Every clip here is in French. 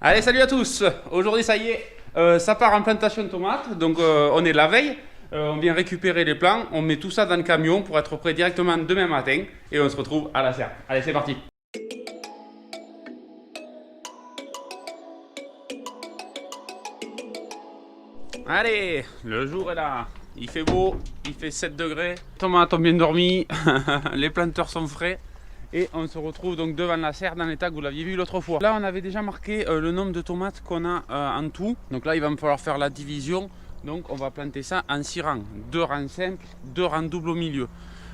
Allez, salut à tous. Aujourd'hui, ça y est, ça part en plantation de tomates. Donc, on est la veille. On vient récupérer les plants. On met tout ça dans le camion pour être prêt directement demain matin. Et on se retrouve à la serre. Allez, c'est parti. Allez, le jour est là. Il fait beau, il fait 7 degrés. Les tomates ont bien dormi. Les planteurs sont frais. Et on se retrouve donc devant la serre dans l'état que vous l'aviez vu l'autre fois. Là on avait déjà marqué le nombre de tomates qu'on a en tout. Donc là il va me falloir faire la division. Donc on va planter ça en 6 rangs. 2 rangs simples, 2 rangs doubles au milieu.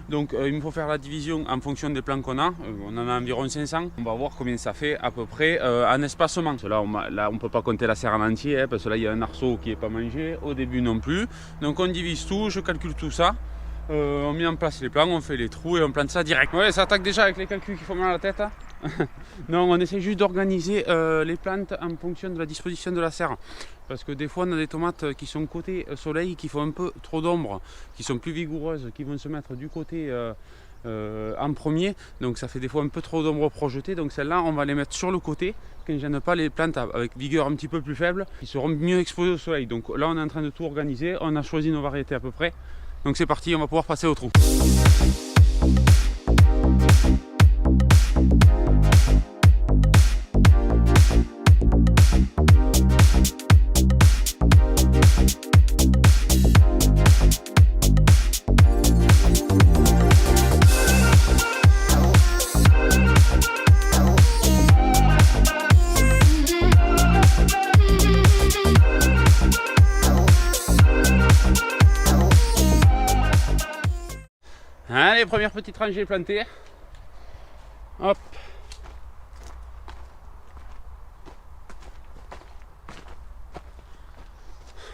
Donc il me faut faire la division en fonction des plants qu'on a. On en a environ 500. On va voir combien ça fait à peu près en espacement. Parce que là on ne peut pas compter la serre en entier. Parce que là il y a un arceau qui n'est pas mangé. Au début non plus. Donc on divise tout, je calcule tout ça. On met en place les plants, on fait les trous et on plante ça direct. Ouais, ça attaque déjà avec les calculs qui font mal à la tête. Hein. Non, on essaie juste d'organiser les plantes en fonction de la disposition de la serre. Parce que des fois, on a des tomates qui sont côté soleil, qui font un peu trop d'ombre, qui sont plus vigoureuses, qui vont se mettre du côté en premier. Donc ça fait des fois un peu trop d'ombre projetée. Donc celles-là, on va les mettre sur le côté, qui ne gênent pas les plantes avec vigueur un petit peu plus faible, qui seront mieux exposées au soleil. Donc là, on est en train de tout organiser. On a choisi nos variétés à peu près. Donc c'est parti, on va pouvoir passer au trou. Allez, première petite rangée plantée. Hop.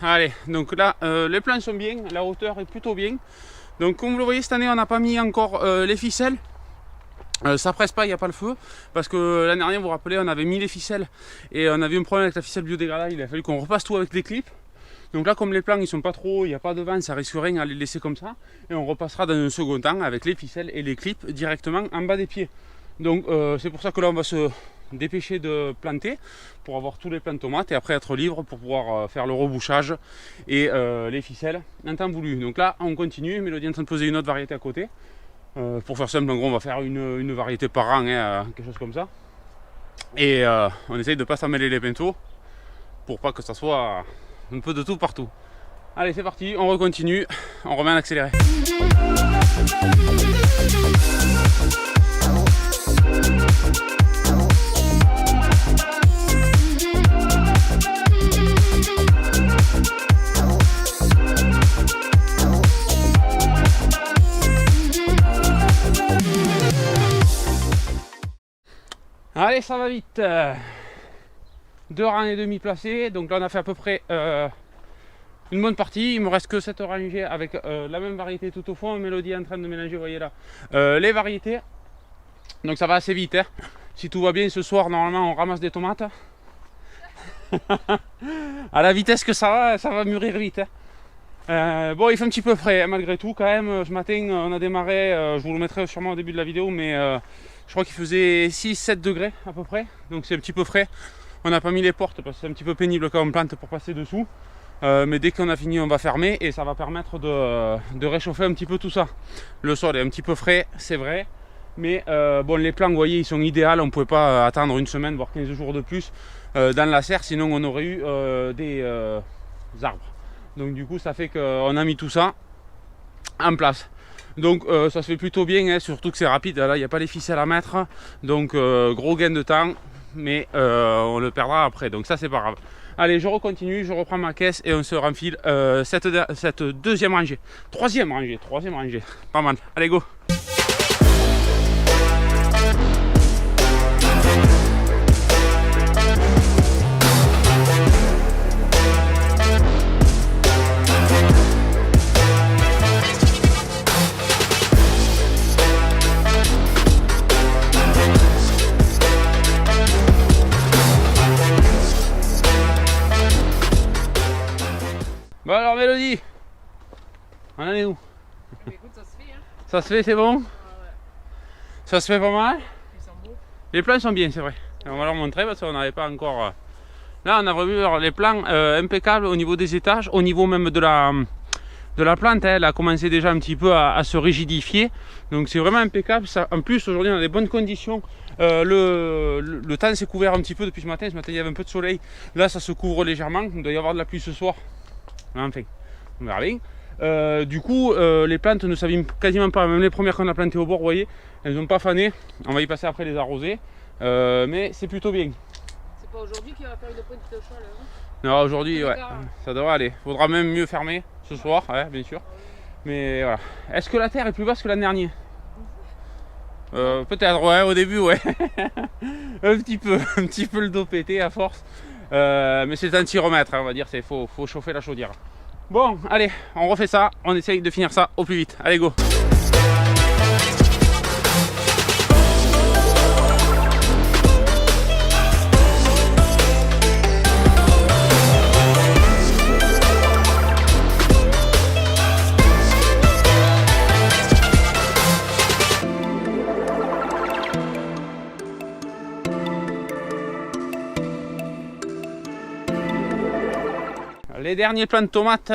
Allez, donc là, les plants sont bien, la hauteur est plutôt bien. Donc comme vous le voyez, cette année, on n'a pas mis encore les ficelles. Ça presse pas, il n'y a pas le feu. Parce que l'année dernière, vous vous rappelez, on avait mis les ficelles. Et on avait eu un problème avec la ficelle biodégradable. Il a fallu qu'on repasse tout avec des clips. Donc là, comme les plants ils sont pas trop, il n'y a pas de vent, ça risque rien à les laisser comme ça. Et on repassera dans un second temps avec les ficelles et les clips directement en bas des pieds. Donc c'est pour ça que là on va se dépêcher de planter pour avoir tous les plants de tomates et après être libre pour pouvoir faire le rebouchage et les ficelles en temps voulu. Donc là on continue, Mélodie est en train de poser une autre variété à côté. Pour faire simple, en gros on va faire une variété par an, hein, quelque chose comme ça. Et on essaye de ne pas s'emmêler les pinceaux pour pas que ça soit un peu de tout partout. Allez, c'est parti, on recontinue, on remet en accéléré. Allez, ça va vite. 2 rangs et demi placés, donc là on a fait à peu près une bonne partie. Il me reste que 7 rangées avec la même variété tout au fond. Mélodie est en train de mélanger, vous voyez là, les variétés. Donc ça va assez vite, hein. Si tout va bien ce soir, normalement on ramasse des tomates. À la vitesse que ça va mûrir vite, hein. Bon, il fait un petit peu frais, hein, malgré tout quand même. Ce matin on a démarré, je vous le mettrai sûrement au début de la vidéo, mais je crois qu'il faisait 6-7 degrés à peu près. Donc c'est un petit peu frais. On n'a pas mis les portes parce que c'est un petit peu pénible quand on plante pour passer dessous. Mais dès qu'on a fini, on va fermer et ça va permettre de réchauffer un petit peu tout ça. Le sol est un petit peu frais, c'est vrai. Mais bon, les plants, vous voyez, ils sont idéaux. On ne pouvait pas attendre une semaine, voire 15 jours de plus dans la serre. Sinon, on aurait eu des arbres. Donc du coup, ça fait qu'on a mis tout ça en place. Donc ça se fait plutôt bien, hein, surtout que c'est rapide. Là, il n'y a pas les ficelles à mettre. Donc gros gain de temps. Mais on le perdra après, donc ça c'est pas grave. Allez, je recontinue, je reprends ma caisse et on se renfile cette deuxième rangée. Troisième rangée, pas mal. Allez, go. Bon alors Mélodie, on en est où? Écoute, ça se fait, hein. Ça se fait, c'est bon? Ouais. Ça se fait pas mal? Ils sont beaux. Les plants sont bien, c'est vrai. On va leur montrer parce qu'on n'avait pas encore Là, on a vraiment les plants impeccables au niveau des étages, au niveau même de la plante. Elle a commencé déjà un petit peu à se rigidifier. Donc c'est vraiment impeccable. Ça, en plus, aujourd'hui, on a des bonnes conditions. Le temps s'est couvert un petit peu depuis ce matin. Ce matin, il y avait un peu de soleil. Là, ça se couvre légèrement. Il doit y avoir de la pluie ce soir. Enfin, on verra bien. Du coup, les plantes ne s'abîment quasiment pas. Même les premières qu'on a plantées au bord, vous voyez, elles n'ont pas fané. On va y passer après les arroser. Mais c'est plutôt bien. C'est pas aujourd'hui qu'il va faire une pointe de chaleur. Non, aujourd'hui, ouais, ça devrait aller. Faudra même mieux fermer ce soir, ouais, bien sûr. Mais voilà. Est-ce que la terre est plus basse que l'an dernier? Peut-être, ouais, au début, ouais. un petit peu le dos pété à force. Mais c'est le temps de s'y remettre, hein, on va dire. Faut chauffer la chaudière. Bon, allez, on refait ça. On essaye de finir ça au plus vite. Allez, go! Les derniers plants de tomates,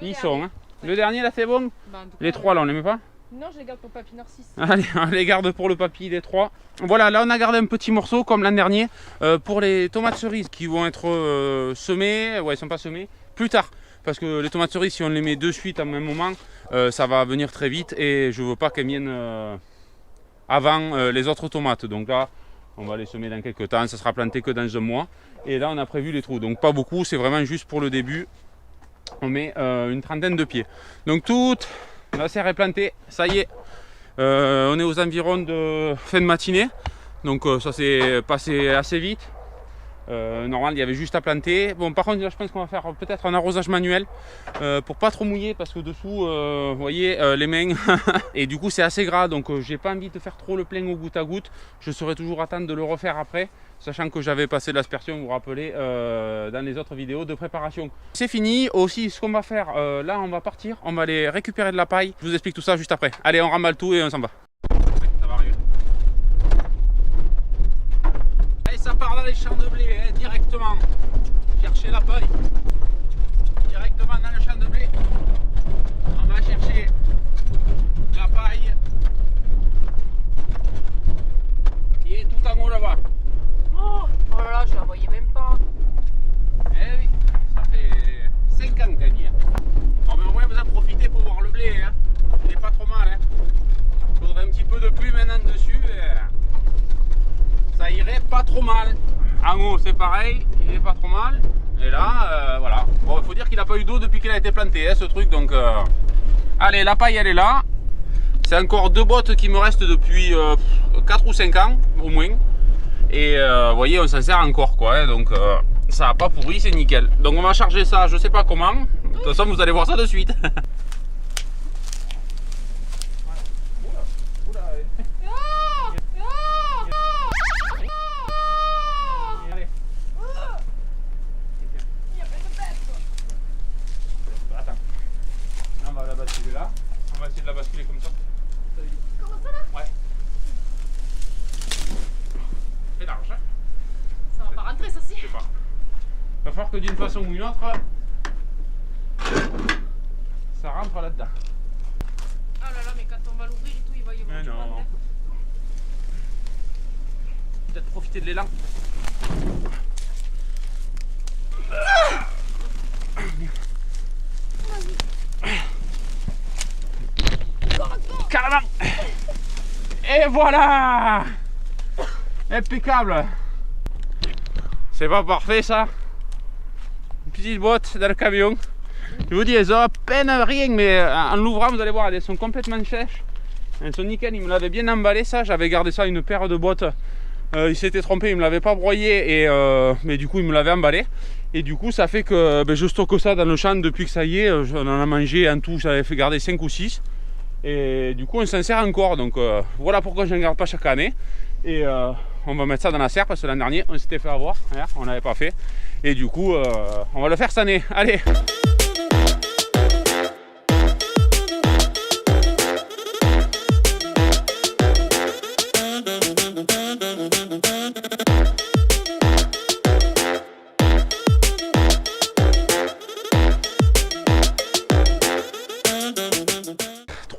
ils sont. Hein. Le dernier là, c'est bon? Bah, cas, les trois là, on les met pas? Non, je les garde pour papy Narcisse. Allez, on les garde pour le papy, les trois. Voilà, là on a gardé un petit morceau comme l'an dernier pour les tomates cerises qui vont être semées. Ouais, ils sont pas semées plus tard. Parce que les tomates cerises, si on les met de suite à un même moment, ça va venir très vite et je veux pas qu'elles viennent avant les autres tomates. Donc là, on va les semer dans quelques temps, ça sera planté que dans un mois. Et là, on a prévu les trous, donc pas beaucoup, c'est vraiment juste pour le début. On met une trentaine de pieds. Donc toute la serre est plantée, ça y est. On est aux environs de fin de matinée. Donc ça s'est passé assez vite. Normal, il y avait juste à planter. Bon, par contre, là, je pense qu'on va faire peut-être un arrosage manuel pour pas trop mouiller parce que dessous, vous voyez, les mains. Et du coup, c'est assez gras, donc j'ai pas envie de faire trop le plein au goutte à goutte. Je serai toujours à temps de le refaire après, sachant que j'avais passé l'aspersion, vous vous rappelez, dans les autres vidéos de préparation. C'est fini. Aussi, ce qu'on va faire, là, on va partir, on va aller récupérer de la paille. Je vous explique tout ça juste après. Allez, on remballe tout et on s'en va. Ça va arriver. Ça part dans les champs de blé, hein, directement. Chercher la paille. Directement dans le champ de blé. On va chercher la paille qui est tout en haut là-bas. Oh là là, je la voyais même pas. Eh oui, ça fait 5 ans qu'elle y est. Bon, mais au moins vous en profitez pour voir le blé. Hein. Il n'est pas trop mal. Hein. Il faudrait un petit peu de pluie maintenant dessus. Ça irait pas trop mal. En haut c'est pareil, il est pas trop mal. Et là, voilà. Bon, il faut dire qu'il n'a pas eu d'eau depuis qu'il a été planté, hein, ce truc. Donc, allez, la paille elle est là. C'est encore 2 bottes qui me restent depuis 4 ou 5 ans au moins. Et vous voyez, on s'en sert encore quoi. Hein, donc ça n'a pas pourri, c'est nickel. Donc on va charger ça, je sais pas comment. De toute façon, vous allez voir ça de suite. Là. On va essayer de la basculer comme ça. Comment ça là? Ouais. C'est large, hein? Ça va pas rentrer ça si? Je sais pas. Il va falloir que d'une façon ou une autre, ça rentre là-dedans. Ah là là, mais quand on va l'ouvrir et tout, il va y avoir du monde. Non. Peut-être profiter de l'élan. Carrément. Et voilà. Impeccable. C'est pas parfait ça. Une petite boîte dans le camion. Je vous dis, elles ont à peine rien, mais en l'ouvrant, vous allez voir, elles sont complètement sèches. Elles sont nickel, il me l'avait bien emballé ça. J'avais gardé ça une paire de bottes. Il s'était trompé, il me l'avait pas broyé, mais du coup il me l'avait emballé. Et du coup ça fait que je stocke ça dans le champ depuis que ça y est. On en a mangé en tout, j'avais fait garder 5 ou 6. Et du coup on s'en sert encore, donc voilà pourquoi je ne garde pas chaque année. Et on va mettre ça dans la serre parce que l'an dernier on s'était fait avoir, on n'avait pas fait. Et du coup on va le faire cette année, allez.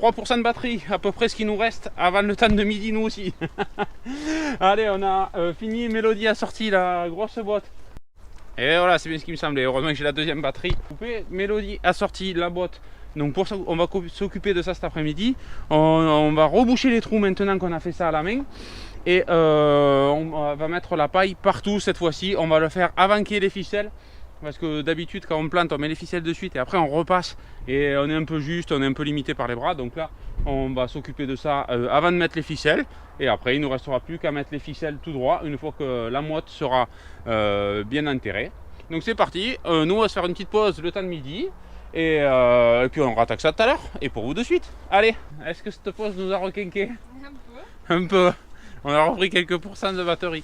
3% de batterie, à peu près ce qui nous reste avant le temps de midi nous aussi. Allez, on a fini, Mélodie a sorti la grosse boîte. Et voilà, c'est bien ce qui me semblait, heureusement que j'ai la deuxième batterie coupée. Mélodie a sorti la boîte, donc pour ça on va s'occuper de ça cet après-midi. On va reboucher les trous maintenant qu'on a fait ça à la main. Et on va mettre la paille partout cette fois-ci, on va le faire avant qu'il y ait les ficelles. Parce que d'habitude quand on plante on met les ficelles de suite et après on repasse et on est un peu juste, on est un peu limité par les bras. Donc là on va s'occuper de ça avant de mettre les ficelles. Et après il ne nous restera plus qu'à mettre les ficelles tout droit une fois que la motte sera bien enterrée. Donc c'est parti, nous on va se faire une petite pause le temps de midi. Et puis on rattaque ça tout à l'heure. Et pour vous de suite. Allez, est-ce que cette pause nous a requinqué? Un peu. On a repris quelques pourcents de batterie.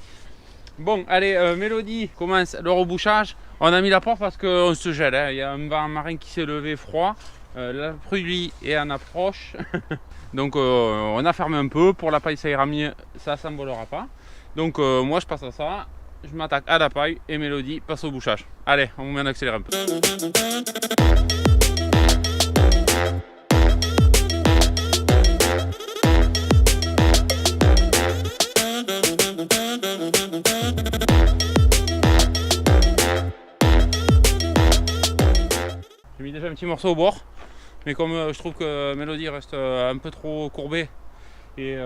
Bon, allez, Mélodie commence le rebouchage. On a mis la porte parce qu'on se gèle. Hein. Il y a un vent marin qui s'est levé froid. La pluie est en approche. Donc on a fermé un peu. Pour la paille, ça ira mieux. Ça ne s'envolera pas. Donc moi, je passe à ça. Je m'attaque à la paille et Mélodie passe au bouchage. Allez, on vous met en accéléré un peu. J'ai mis déjà un petit morceau au bord, mais comme je trouve que Mélodie reste un peu trop courbée, et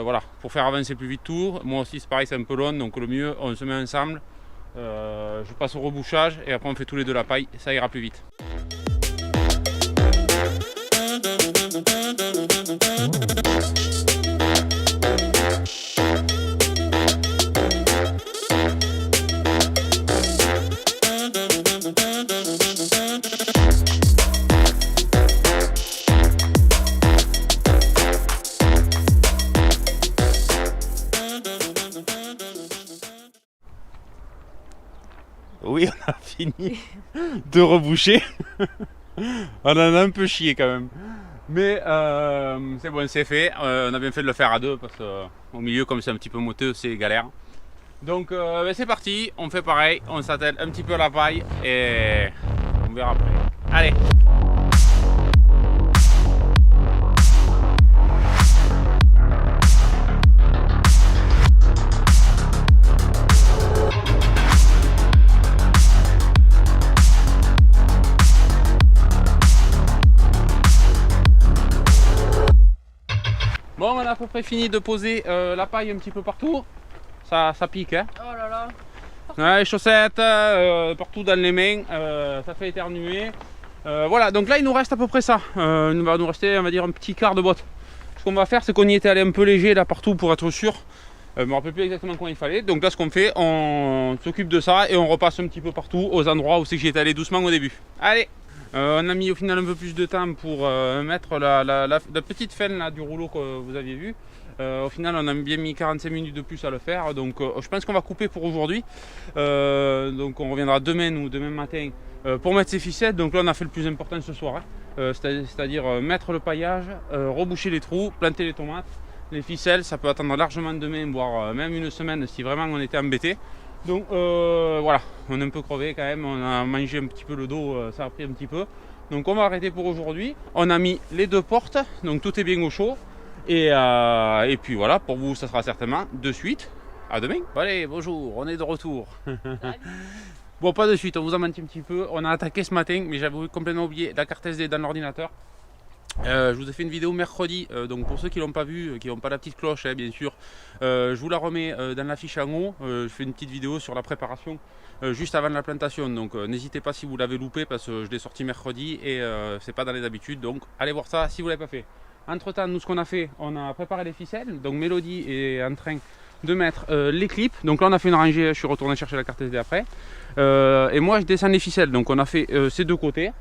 voilà, pour faire avancer plus vite tout, moi aussi c'est pareil, c'est un peu long, donc le mieux on se met ensemble, je passe au rebouchage et après on fait tous les deux la paille, ça ira plus vite. Oui, on a fini de reboucher. On en a un peu chié quand même. Mais c'est bon, c'est fait. On a bien fait de le faire à deux parce qu'au milieu, comme c'est un petit peu moteux, c'est galère. Donc ben c'est parti, on fait pareil. On s'attelle un petit peu à la paille et on verra après. Allez! Bon, on a à peu près fini de poser la paille un petit peu partout. Ça pique, hein. Oh là là. Ouais, les chaussettes, partout dans les mains, ça fait éternuer. Voilà, donc là il nous reste à peu près ça. Il va nous rester, on va dire, un petit quart de botte. Ce qu'on va faire, c'est qu'on y était allé un peu léger là partout pour être sûr. Je me rappelle plus exactement comment il fallait. Donc là, ce qu'on fait, on s'occupe de ça et on repasse un petit peu partout aux endroits où c'est que j'y étais allé doucement au début. Allez! On a mis au final un peu plus de temps pour mettre la petite fin là, du rouleau que vous aviez vu. Au final on a bien mis 45 minutes de plus à le faire, donc je pense qu'on va couper pour aujourd'hui. Donc on reviendra demain ou demain matin pour mettre ces ficelles. Donc là on a fait le plus important ce soir, hein. C'est-à-dire mettre le paillage, reboucher les trous, planter les tomates. Les ficelles ça peut attendre largement demain, voire même une semaine si vraiment on était embêté. Donc voilà, on est un peu crevé quand même, on a mangé un petit peu le dos, ça a pris un petit peu. Donc on va arrêter pour aujourd'hui. On a mis les deux portes, donc tout est bien au chaud. Et puis voilà, pour vous ça sera certainement de suite. À demain. Bon, allez, bonjour, on est de retour. Bon, pas de suite, on vous a menti un petit peu. On a attaqué ce matin, mais j'avais complètement oublié la carte SD dans l'ordinateur. Je vous ai fait une vidéo mercredi, donc pour ceux qui ne l'ont pas vue, qui n'ont pas la petite cloche, hein, bien sûr, je vous la remets dans la fiche en haut. Je fais une petite vidéo sur la préparation juste avant la plantation, donc n'hésitez pas si vous l'avez loupé parce que je l'ai sorti mercredi et c'est pas dans les habitudes, donc allez voir ça si vous ne l'avez pas fait. Entre temps, nous ce qu'on a fait, on a préparé les ficelles, donc Mélodie est en train de mettre les clips. Donc là on a fait une rangée, je suis retourné chercher la carte SD après, et moi je descends les ficelles, donc on a fait ces deux côtés.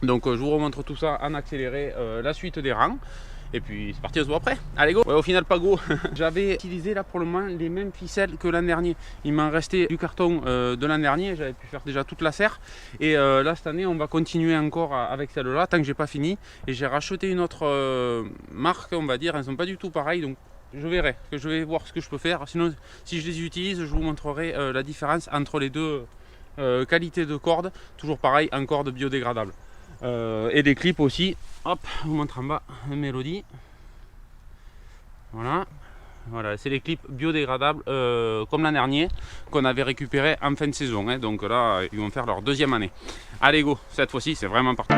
Donc je vous remontre tout ça en accéléré, la suite des rangs. Et puis c'est parti, on se voit après. Allez go. Ouais, au final pas go. J'avais utilisé là pour le moment les mêmes ficelles que l'an dernier. Il m'en restait du carton de l'an dernier. J'avais pu faire déjà toute la serre. Et là cette année on va continuer encore avec celle-là tant que j'ai pas fini. Et j'ai racheté une autre marque, on va dire. Elles sont pas du tout pareilles. Donc je verrai. Je vais voir ce que je peux faire. Sinon si je les utilise, je vous montrerai la différence entre les deux qualités de cordes. Toujours pareil, en corde biodégradable. Et des clips aussi. Hop, je vous montre en bas, Mélodie. Voilà. Voilà, c'est les clips biodégradables comme l'an dernier qu'on avait récupéré en fin de saison. Hein. Donc là, ils vont faire leur deuxième année. Allez go, cette fois-ci, c'est vraiment parti.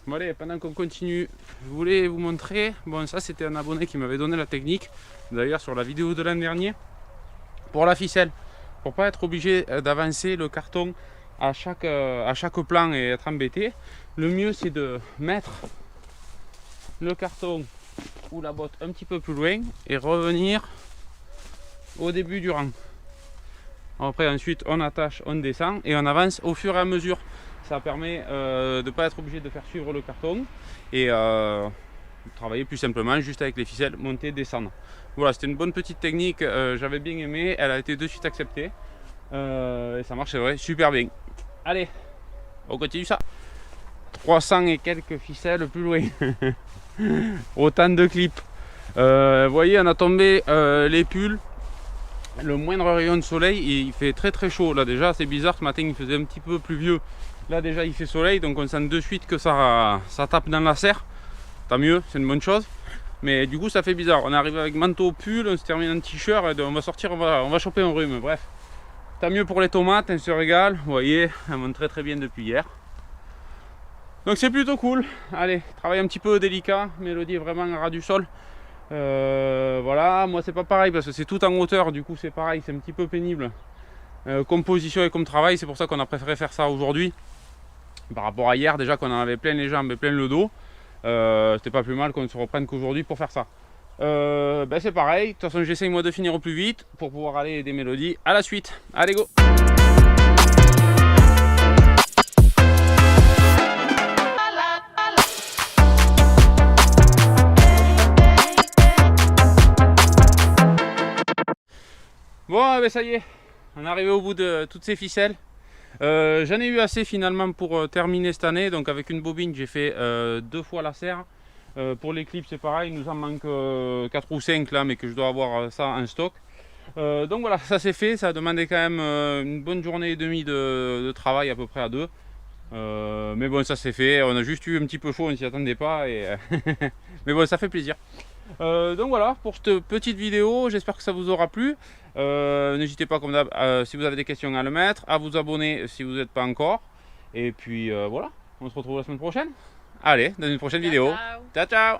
Bon allez, pendant qu'on continue, je voulais vous montrer. Bon, ça c'était un abonné qui m'avait donné la technique. D'ailleurs, sur la vidéo de l'an dernier. Pour la ficelle, pour pas être obligé d'avancer le carton à chaque plan et être embêté, le mieux c'est de mettre le carton ou la botte un petit peu plus loin et revenir au début du rang. Après ensuite on attache, on descend et on avance au fur et à mesure. Ça permet de ne pas être obligé de faire suivre le carton et travailler plus simplement juste avec les ficelles, monter, descendre. Voilà, c'était une bonne petite technique, j'avais bien aimé, elle a été de suite acceptée et ça marche, c'est vrai, super bien. Allez, on continue ça. 300 et quelques ficelles plus loin. Autant de clips. Vous voyez, on a tombé les pulls. Le moindre rayon de soleil, il fait très très chaud. Là déjà, c'est bizarre, ce matin il faisait un petit peu pluvieux. Là déjà il fait soleil, donc on sent de suite que ça tape dans la serre. Tant mieux, c'est une bonne chose. Mais du coup ça fait bizarre. On arrive avec manteau, pull, on se termine en t-shirt, on va sortir, on va choper un rhume. Bref, tant mieux pour les tomates, on se régale. Vous voyez, elles vont très très bien depuis hier. Donc c'est plutôt cool. Allez, travail un petit peu délicat. Mélodie est vraiment à ras du sol. Voilà, moi c'est pas pareil parce que c'est tout en hauteur. Du coup c'est pareil, c'est un petit peu pénible. Comme position et comme travail, c'est pour ça qu'on a préféré faire ça aujourd'hui. Par rapport à hier, déjà qu'on en avait plein les jambes et plein le dos. C'était pas plus mal qu'on ne se reprenne qu'aujourd'hui pour faire ça. Ben c'est pareil, de toute façon j'essaye moi de finir au plus vite pour pouvoir aller des Mélodies à la suite. Allez go! Bon ben ça y est, on est arrivé au bout de toutes ces ficelles. J'en ai eu assez finalement pour terminer cette année. Donc avec une bobine j'ai fait 2 fois la serre. Pour les clips c'est pareil, il nous en manque 4 ou 5 là, mais que je dois avoir ça en stock. Donc voilà, ça c'est fait, ça a demandé quand même une bonne journée et demie de travail, à peu près à 2. Mais bon, ça c'est fait, on a juste eu un petit peu chaud, on ne s'y attendait pas. Mais bon, ça fait plaisir. Donc voilà pour cette petite vidéo, j'espère que ça vous aura plu. N'hésitez pas comme d'hab, si vous avez des questions à le mettre, à vous abonner si vous n'êtes pas encore. Et puis voilà, on se retrouve la semaine prochaine. Allez, dans une prochaine vidéo. Ciao ciao.